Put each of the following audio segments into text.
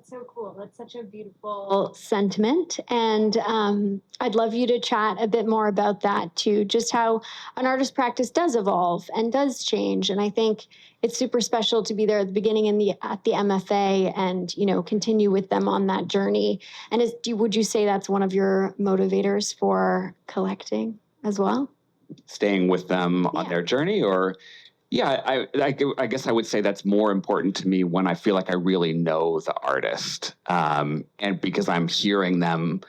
That's so cool. That's such a beautiful sentiment. And I'd love you to chat a bit more about that too, just how an artist practice does evolve and does change. And I think it's super special to be there at the beginning and at the MFA and, continue with them on that journey. And would you say that's one of your motivators for collecting as well? Staying with them on their journey, or... Yeah, I guess I would say that's more important to me when I feel like I really know the artist, and because I'm hearing them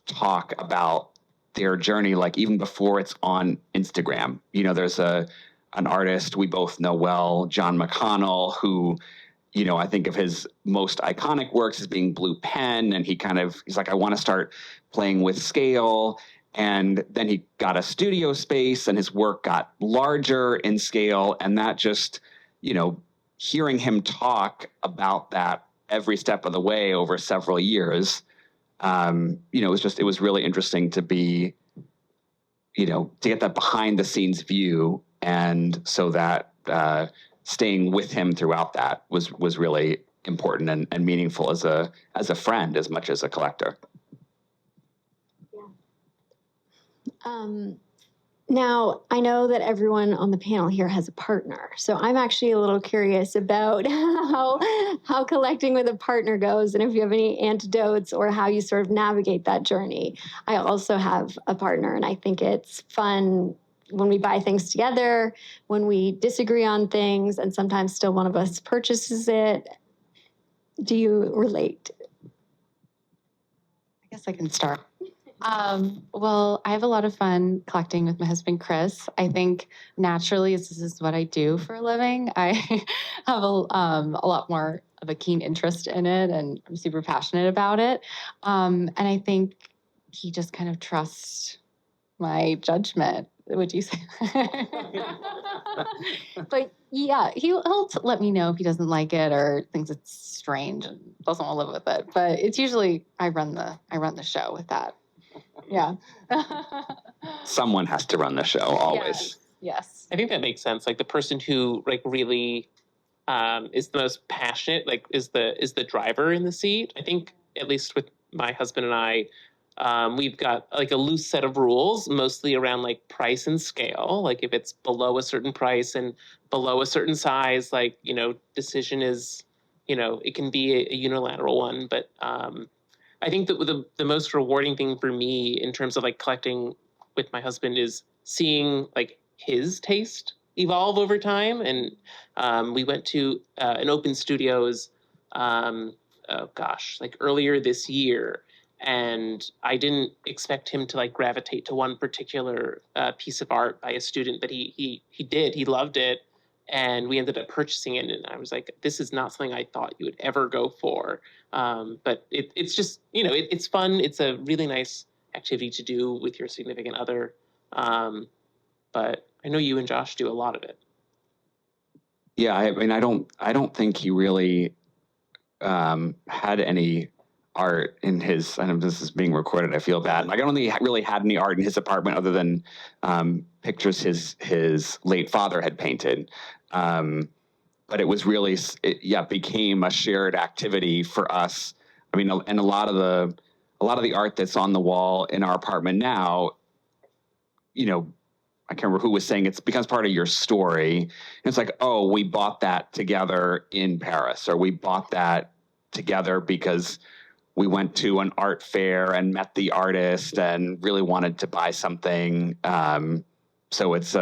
talk about their journey, like even before it's on Instagram. There's an artist we both know well, John McConnell, who, I think of his most iconic works as being Blue Pen, and he's like, I want to start playing with scale. And then he got a studio space and his work got larger in scale. And that just, hearing him talk about that every step of the way over several years, it was really interesting to be, to get that behind the scenes view. And so that staying with him throughout that was really important and meaningful as a friend as much as a collector. Now, I know that everyone on the panel here has a partner, so I'm actually a little curious about how collecting with a partner goes, and if you have any anecdotes or how you sort of navigate that journey. I also have a partner, and I think it's fun when we buy things together, when we disagree on things, and sometimes still one of us purchases it. Do you relate? I guess I can start. Well, I have a lot of fun collecting with my husband, Chris. I think naturally this is what I do for a living. I have a lot more of a keen interest in it, and I'm super passionate about it. And I think he just kind of trusts my judgment. Would you say? But yeah, he'll let me know if he doesn't like it or thinks it's strange and doesn't want to live with it. But it's usually I run the show with that. Yeah. Someone has to run the show always. Yes. I think that makes sense. Like the person who really is the most passionate, is the driver in the seat. I think at least with my husband and I, we've got a loose set of rules, mostly around price and scale. Like if it's below a certain price and below a certain size, decision is, it can be a unilateral one, but I think that the most rewarding thing for me in terms of collecting with my husband is seeing his taste evolve over time. And we went to an open studios, earlier this year, and I didn't expect him to gravitate to one particular piece of art by a student, but he did. He loved it. And we ended up purchasing it, and I was like, this is not something I thought you would ever go for. But it's just, it's fun. It's a really nice activity to do with your significant other. But I know you and Josh do a lot of it. Yeah, I mean, I don't think he really had any art in his, I know this is being recorded, I feel bad. I don't think he really had any art in his apartment other than pictures his late father had painted. But it was really, became a shared activity for us. I mean, and a lot of the art that's on the wall in our apartment now, I can't remember who was saying it becomes part of your story. And it's like, oh, we bought that together in Paris, or we bought that together because we went to an art fair and met the artist and really wanted to buy something. So it's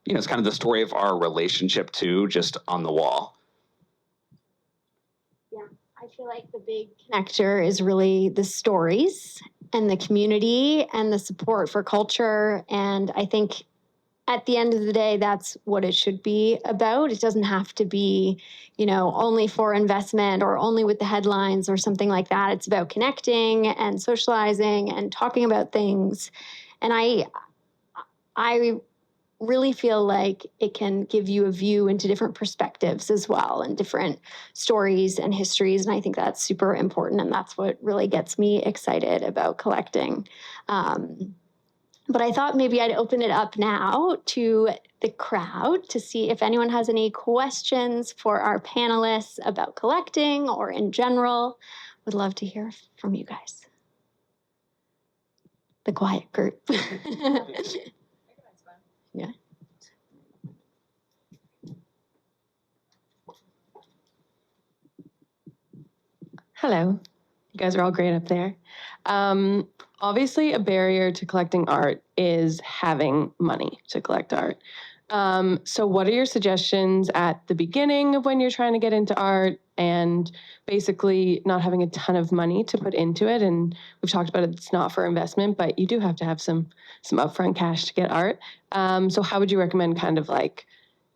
it's kind of the story of our relationship too, just on the wall. Yeah, I feel like the big connector is really the stories and the community and the support for culture. And I think at the end of the day, that's what it should be about. It doesn't have to be, only for investment or only with the headlines or something like that. It's about connecting and socializing and talking about things. And I really feel like it can give you a view into different perspectives as well and different stories and histories. And I think that's super important. And that's what really gets me excited about collecting. But I thought maybe I'd open it up now to the crowd to see if anyone has any questions for our panelists about collecting or in general. Would love to hear from you guys. The quiet group. Yeah. Hello. You guys are all great up there. Obviously, a barrier to collecting art is having money to collect art. So what are your suggestions at the beginning of when you're trying to get into art and basically not having a ton of money to put into it? And we've talked about it, it's not for investment, but you do have to have some upfront cash to get art. So how would you recommend kind of like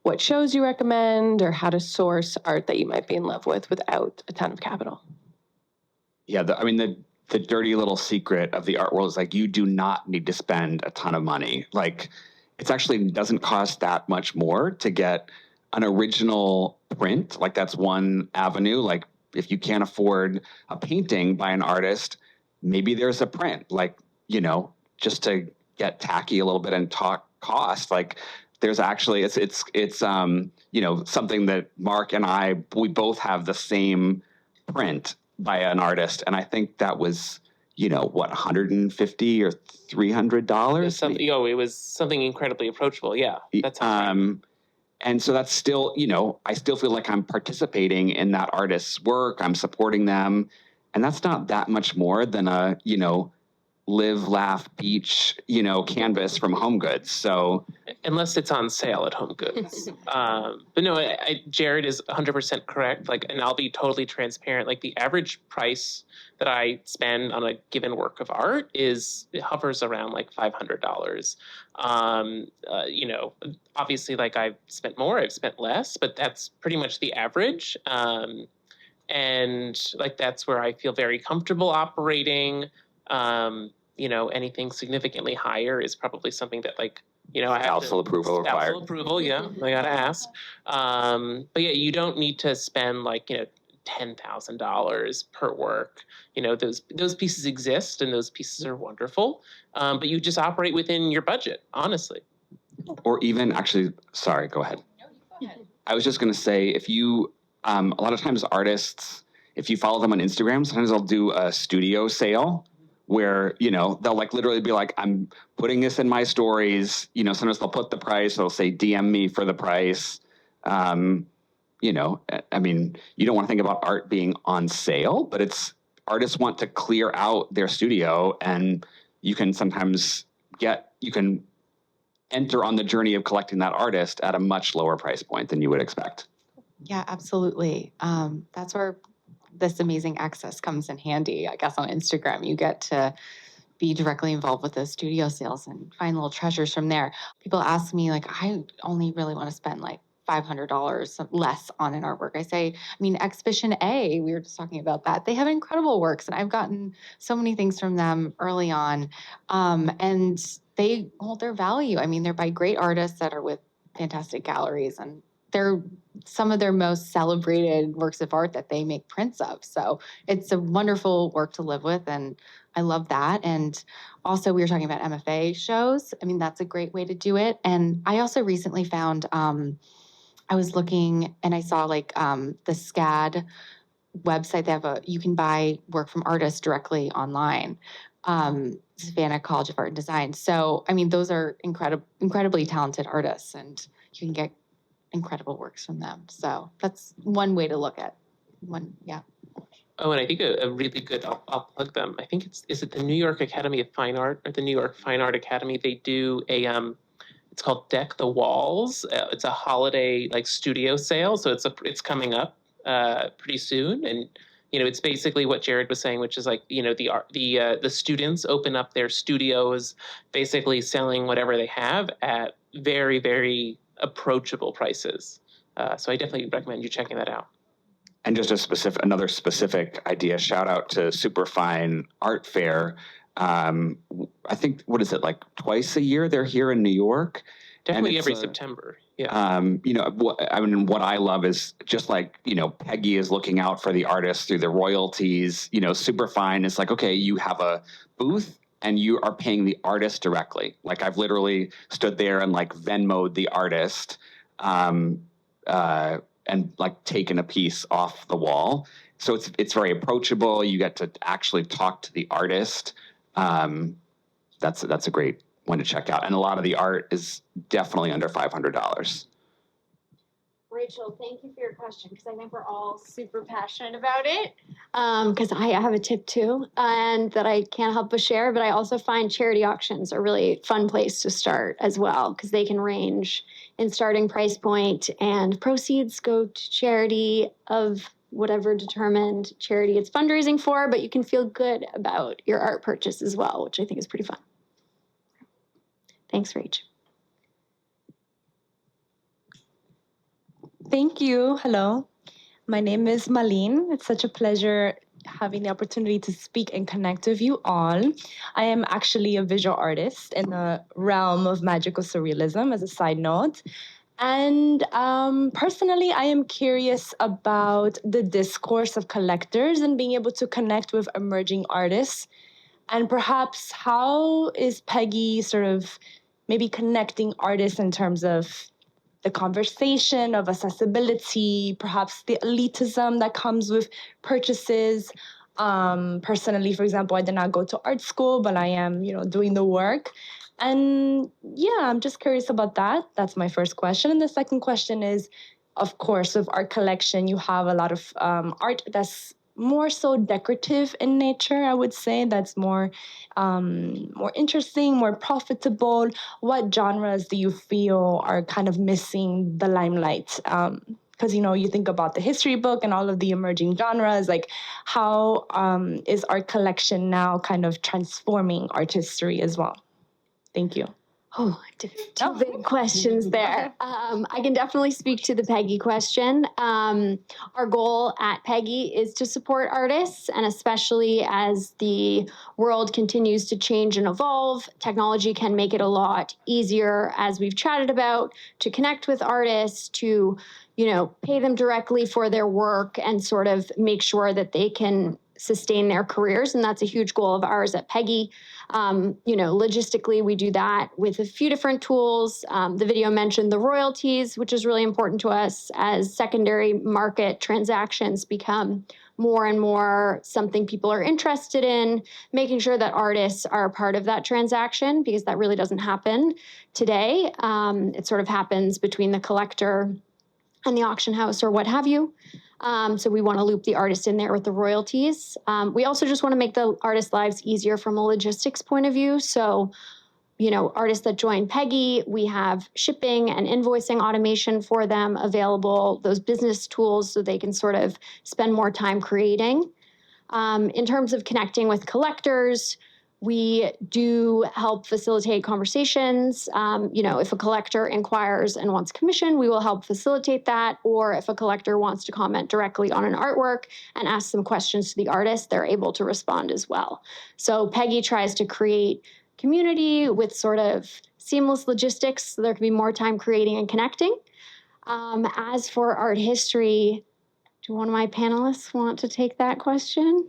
what shows you recommend or how to source art that you might be in love with without a ton of capital? Yeah, the dirty little secret of the art world is like you do not need to spend a ton of money. Like it actually doesn't cost that much more to get an original print. Like that's one avenue. Like if you can't afford a painting by an artist, maybe there's a print. Like, you know, just to get tacky a little bit and talk cost. Like there's actually it's you know, something that Marc and we both have the same print by an artist, and I think that was, you know, what, $150 or $300? It was something incredibly approachable. Yeah, that's right. And so that's still, you know, I still feel like I'm participating in that artist's work. I'm supporting them, and that's not that much more than a, you know, Live, Laugh, Beach, you know, canvas from Home Goods. So unless it's on sale at Home Goods. But no, Jared is 100% correct. Like, and I'll be totally transparent. Like the average price that I spend on a given work of art it hovers around like $500. You know, obviously, like I've spent more, I've spent less, but that's pretty much the average. And like that's where I feel very comfortable operating. You know, anything significantly higher is probably something that, like, you know, I have spousal approval required. Spousal approval, yeah, I gotta ask. But yeah, you don't need to spend like, you know, $10,000 per work. You know, those pieces exist and those pieces are wonderful. But you just operate within your budget, honestly. Or even actually, sorry, go ahead. No, you go ahead. I was just going to say, if you, a lot of times artists, if you follow them on Instagram, sometimes they'll do a studio sale where, you know, they'll like literally be like, I'm putting this in my stories. You know, sometimes they'll put the price, they'll say, DM me for the price. You know, I mean, you don't want to think about art being on sale, but artists want to clear out their studio, and you can sometimes you can enter on the journey of collecting that artist at a much lower price point than you would expect. Yeah, absolutely. That's where this amazing access comes in handy. I guess on Instagram, you get to be directly involved with the studio sales and find little treasures from there. People ask me, like, I only really want to spend like $500 less on an artwork. I say, I mean, Exhibition A, we were just talking about that. They have incredible works, and I've gotten so many things from them early on. And they hold their value. I mean, they're by great artists that are with fantastic galleries, and they're some of their most celebrated works of art that they make prints of. So it's a wonderful work to live with, and I love that. And also, we were talking about MFA shows. I mean, that's a great way to do it. And I also recently found, I was looking and I saw like the SCAD website. They have you can buy work from artists directly online. Savannah College of Art and Design. So, I mean, those are incredibly talented artists, and you can get incredible works from them. So that's one way to look at one. Yeah. Oh, and I think a really good, I'll plug them. I think is it the New York Academy of Fine Art or the New York Fine Art Academy? They do it's called Deck the Walls. It's a holiday like studio sale. So it's coming up pretty soon. And, you know, it's basically what Jared was saying, which is like, you know, the students open up their studios, basically selling whatever they have at very, very approachable prices. So I definitely recommend you checking that out. And just another specific idea, shout out to Superfine Art Fair. I think, what is it, like twice a year they're here in New York? Definitely every September. Yeah. You know, what I love is just like, you know, Peggy is looking out for the artists through the royalties. You know, Superfine is like, okay, you have a booth and you are paying the artist directly. Like I've literally stood there and like Venmo'd the artist and like taken a piece off the wall. So it's very approachable. You get to actually talk to the artist. That's a great one to check out. And a lot of the art is definitely under $500. Rachel, thank you for your question, because I think we're all super passionate about it. Because I have a tip too, and that I can't help but share. But I also find charity auctions a really fun place to start as well, because they can range in starting price point, and proceeds go to charity of whatever determined charity it's fundraising for. But you can feel good about your art purchase as well, which I think is pretty fun. Thanks, Rach. Thank you. Hello. My name is Malene. It's such a pleasure having the opportunity to speak and connect with you all. I am actually a visual artist in the realm of magical surrealism, as a side note. And personally, I am curious about the discourse of collectors and being able to connect with emerging artists. And perhaps how is Peggy sort of maybe connecting artists in terms of the conversation of accessibility, perhaps the elitism that comes with purchases. Personally, for example, I did not go to art school, but I am, doing the work. And yeah, I'm just curious about that. That's my first question. And the second question is, of course, with art collection, you have a lot of art that's more so decorative in nature, I would say. That's more interesting, more profitable. What genres do you feel are kind of missing the limelight? Because, you think about the history book and all of the emerging genres, like how is art collection now kind of transforming art history as well? Thank you. Oh, two big questions there. I can definitely speak to the Peggy question. Our goal at Peggy is to support artists, and especially as the world continues to change and evolve, technology can make it a lot easier, as we've chatted about, to connect with artists, to, pay them directly for their work and sort of make sure that they can sustain their careers. And that's a huge goal of ours at Peggy. Logistically, we do that with a few different tools. The video mentioned the royalties, which is really important to us as secondary market transactions become more and more something people are interested in, making sure that artists are a part of that transaction, because that really doesn't happen today. It sort of happens between the collector and the auction house or what have you. So we want to loop the artist in there with the royalties. We also just want to make the artists' lives easier from a logistics point of view. So, artists that join Peggy, we have shipping and invoicing automation for them available, those business tools so they can sort of spend more time creating. In terms of connecting with collectors, we do help facilitate conversations. If a collector inquires and wants commission, we will help facilitate that. Or if a collector wants to comment directly on an artwork and ask some questions to the artist, they're able to respond as well. So Peggy tries to create community with sort of seamless logistics so there can be more time creating and connecting. As for art history, do one of my panelists want to take that question?